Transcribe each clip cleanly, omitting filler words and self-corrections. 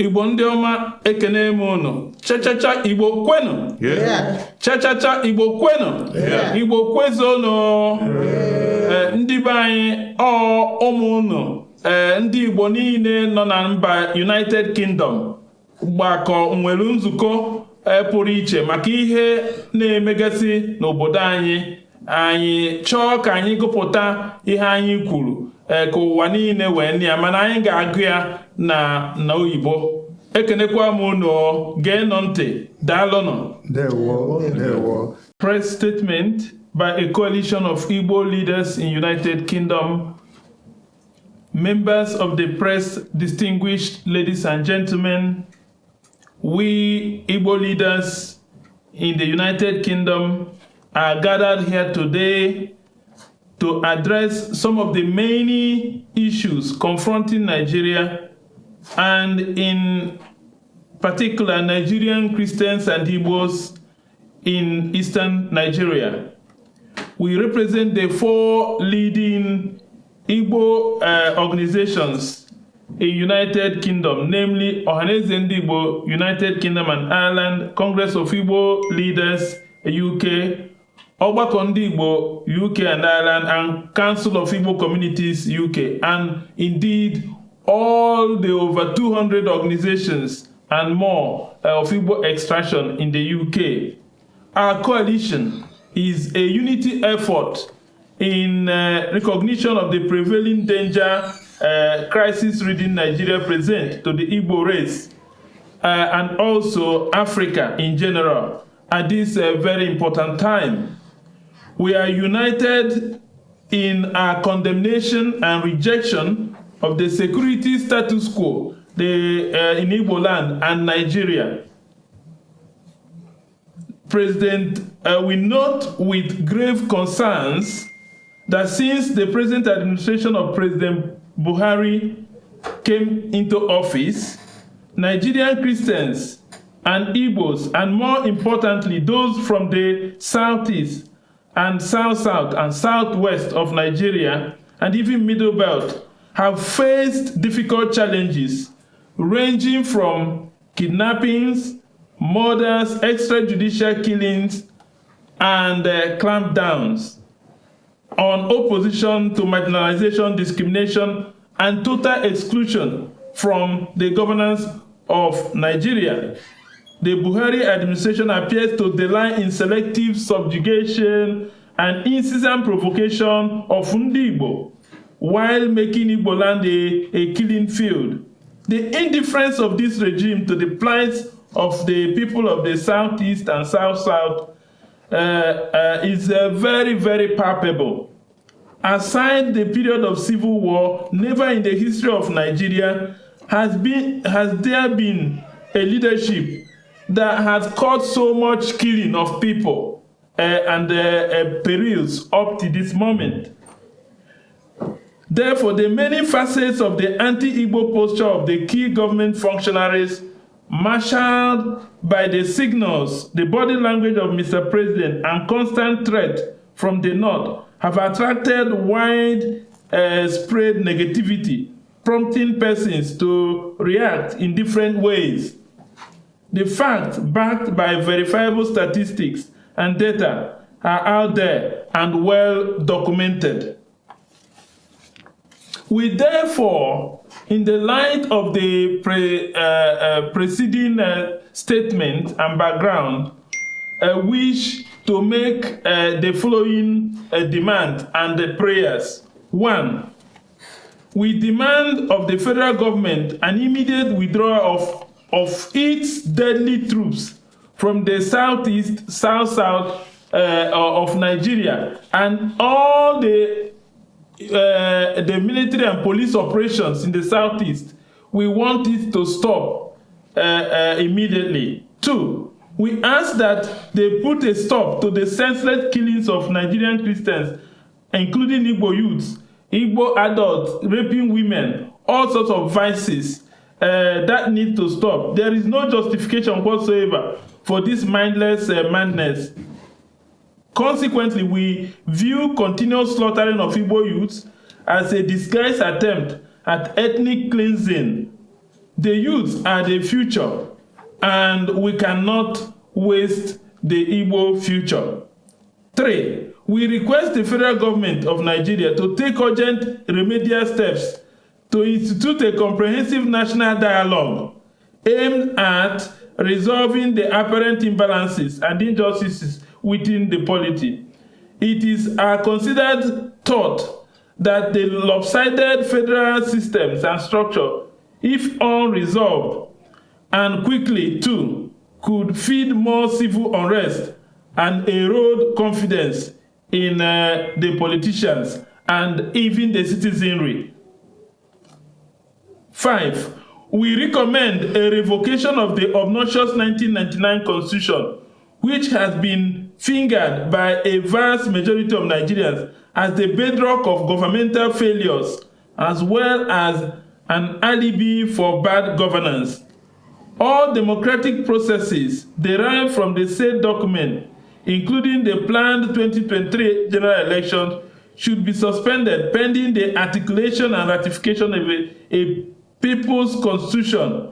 Igbo ndị ọma ekene m unu. Chachacha Igbo kwenu. Chachacha Igbo kwenu. Igbo kwezonu. Ndị be anyị ụmụ unu ndị Igbo niile nọ na mba United Kingdom gbakọ nwere nzukọ pụrụ iche maka ihe na-emegasị n'obodo anyị chọọ ka anyị gụpụta ihe anyị kwuru ka ụwa niile wee nị ya, mana anyị ga-agụ ya na oyibo. Ekenekwa m unu, geenụ ntị, daalụnụ. Ndewo. Press statement by a coalition of Igbo leaders in United Kingdom. Members of the press, distinguished ladies and gentlemen, we Igbo leaders in the United Kingdom are gathered here today to address some of the many issues confronting Nigeria, and in particular Nigerian Christians and Igbos in eastern Nigeria. We represent the 4 leading Igbo organizations in United Kingdom, namely Ohaneze Ndị Igbo, United Kingdom and Ireland, Congress of Igbo Leaders, UK, Ogbako Ndị Igbo, UK and Ireland, and Council of Igbo Communities, UK, and indeed all the over 200 organizations and more of Igbo extraction in the UK. Our coalition is a unity effort in recognition of the prevailing danger crisis-ridden Nigeria present to the Igbo race and also Africa in general at this very important time. We are united in our condemnation and rejection of the security status quo in Igbo land and Nigeria. We note with grave concerns that since the present administration of President Buhari came into office, Nigerian Christians and Igbos, and more importantly, those from the southeast and south-south and southwest of Nigeria, and even Middle Belt, have faced difficult challenges ranging from kidnappings, murders, extrajudicial killings, and clampdowns on opposition to marginalization, discrimination, and total exclusion from the governance of Nigeria. The Buhari administration appears to delight in selective subjugation and incessant provocation of Ndị Igbo, while making Igbo land a killing field. The indifference of this regime to the plight of the people of the southeast and south-south is very, very palpable. Aside the period of civil war, never in the history of Nigeria has there been a leadership that has caused so much killing of people and perils up to this moment. Therefore, the many facets of the anti-Igbo posture of the key government functionaries, marshaled by the signals, the body language of Mr. President, and constant threat from the north, have attracted widespread negativity, prompting persons to react in different ways. The facts, backed by verifiable statistics and data, are out there and well documented. We therefore, in the light of the preceding statement and background, wish to make the following demand and the prayers. 1. We demand of the federal government an immediate withdrawal of its deadly troops from the southeast, south-south of Nigeria, and all the military and police operations in the southeast. We want it to stop immediately. 2. We ask that they put a stop to the senseless killings of Nigerian Christians, including Igbo youths, Igbo adults, raping women, all sorts of vices that need to stop. There is no justification whatsoever for this mindless madness. Consequently, we view continuous slaughtering of Igbo youths as a disguised attempt at ethnic cleansing The youth are the future, and we cannot waste the Igbo future. 3. We request the federal government of Nigeria to take urgent remedial steps to institute a comprehensive national dialogue aimed at resolving the apparent imbalances and injustices within the polity. It is a considered thought that the lopsided federal systems and structure, if unresolved and quickly too, could feed more civil unrest and erode confidence in the politicians and even the citizenry. 5. We recommend a revocation of the obnoxious 1999 Constitution, which has been fingered by a vast majority of Nigerians as the bedrock of governmental failures, as well as an alibi for bad governance. All democratic processes derived from the said document, including the planned 2023 general election, should be suspended pending the articulation and ratification of a People's Constitution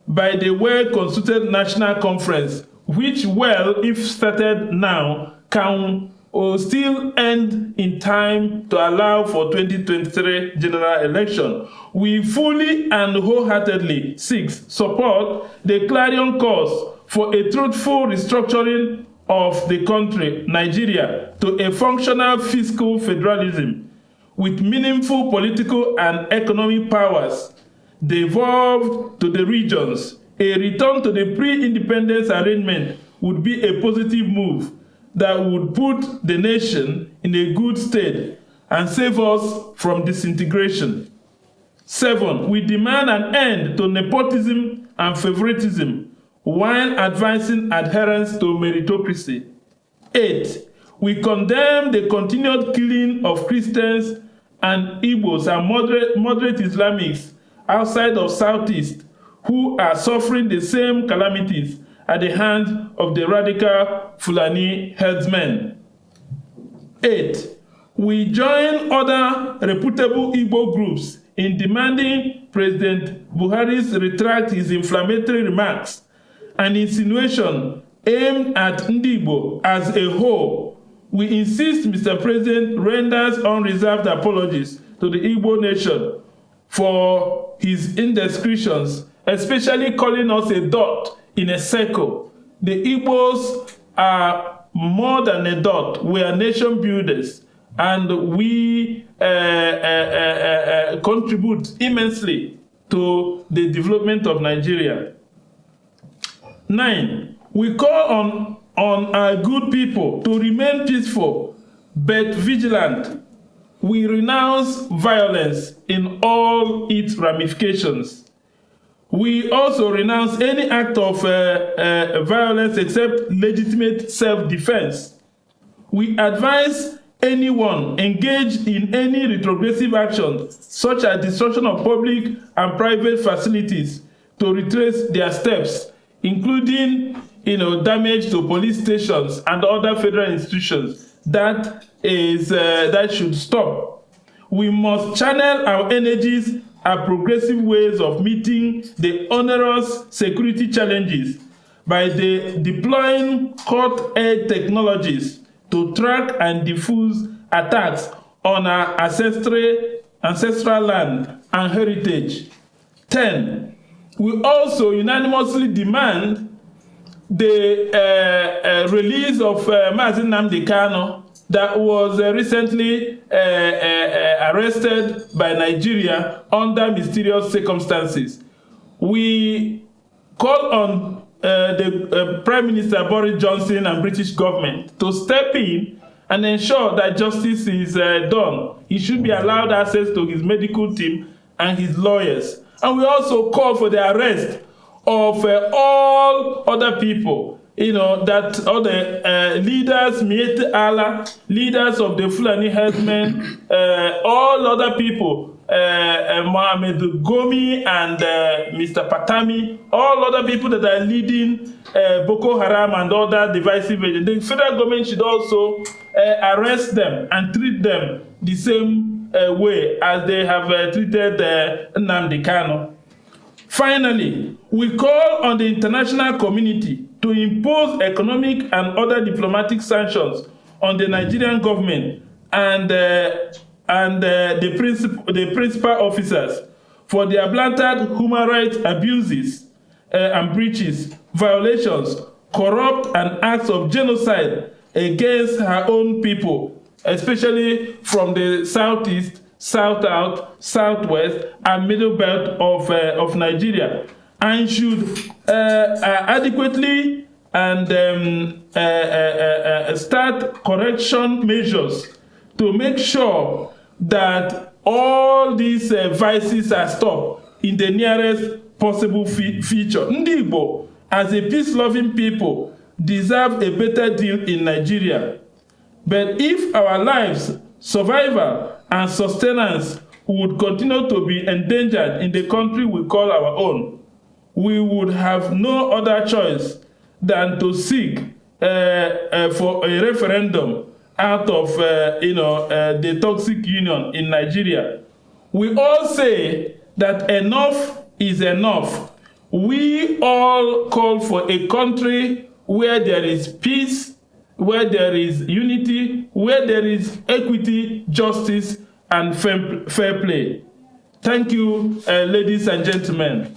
by the well-constituted National Conference, which, well, if started now, can still end in time to allow for 2023 general election. We fully and wholeheartedly 6. Support the clarion calls for a truthful restructuring of the country, Nigeria, to a functional fiscal federalism with meaningful political and economic powers devolved to the regions. A return to the pre-independence arrangement would be a positive move that would put the nation in a good state and save us from disintegration. 7. We demand an end to nepotism and favoritism while advancing adherence to meritocracy. 8. We condemn the continued killing of Christians and Igbos and moderate Islamics outside of Southeast who are suffering the same calamities at the hands of the radical Fulani herdsmen. 8. We join other reputable Igbo groups in demanding President Buhari's retract his inflammatory remarks and insinuation aimed at Ndigbo as a whole. We insist Mr. President renders unreserved apologies to the Igbo nation for his indiscretions, especially calling us a dot in a circle. The Igbos are more than a dot. We are nation builders, and we contribute immensely to the development of Nigeria. 9. We call on our good people to remain peaceful but vigilant. We renounce violence in all its ramifications. We also renounce any act of violence except legitimate self-defense. We advise anyone engaged in any retrogressive action, such as destruction of public and private facilities, to retrace their steps, including damage to police stations and other federal institutions. That should stop. We must channel our energies at progressive ways of meeting the onerous security challenges by deploying cutting-edge technologies to track and diffuse attacks on our ancestral land and heritage. 10. We also unanimously demand the release of Mazi Nnamdi Kanu that was recently arrested by Nigeria under mysterious circumstances. We call on the Prime Minister Boris Johnson and British government to step in and ensure that justice is done. He should be allowed access to his medical team and his lawyers. And we also call for the arrest of all other people, that all the leaders, Miete Allah, leaders of the Fulani herdsmen, all other people, Mohamed Gomi and Mr. Patami, all other people that are leading Boko Haram and other divisive agents. The federal government should also arrest them and treat them the same way as they have treated Nnamdi Kanu. Finally, we call on the international community to impose economic and other diplomatic sanctions on the Nigerian government and the principal officers for their blatant human rights abuses and breaches, violations, corrupt and acts of genocide against her own people, especially from the southeast, south, southwest, and middle belt of Nigeria, and should adequately and start correction measures to make sure that all these vices are stopped in the nearest possible future. Ndị Igbo, as a peace-loving people, deserve a better deal in Nigeria. But if our lives, survival, and sustenance would continue to be endangered in the country we call our own, we would have no other choice than to seek for a referendum out of the toxic union in Nigeria. We all say that enough is enough. We all call for a country where there is peace, where there is unity, where there is equity, justice, and fair play. Thank you, ladies and gentlemen.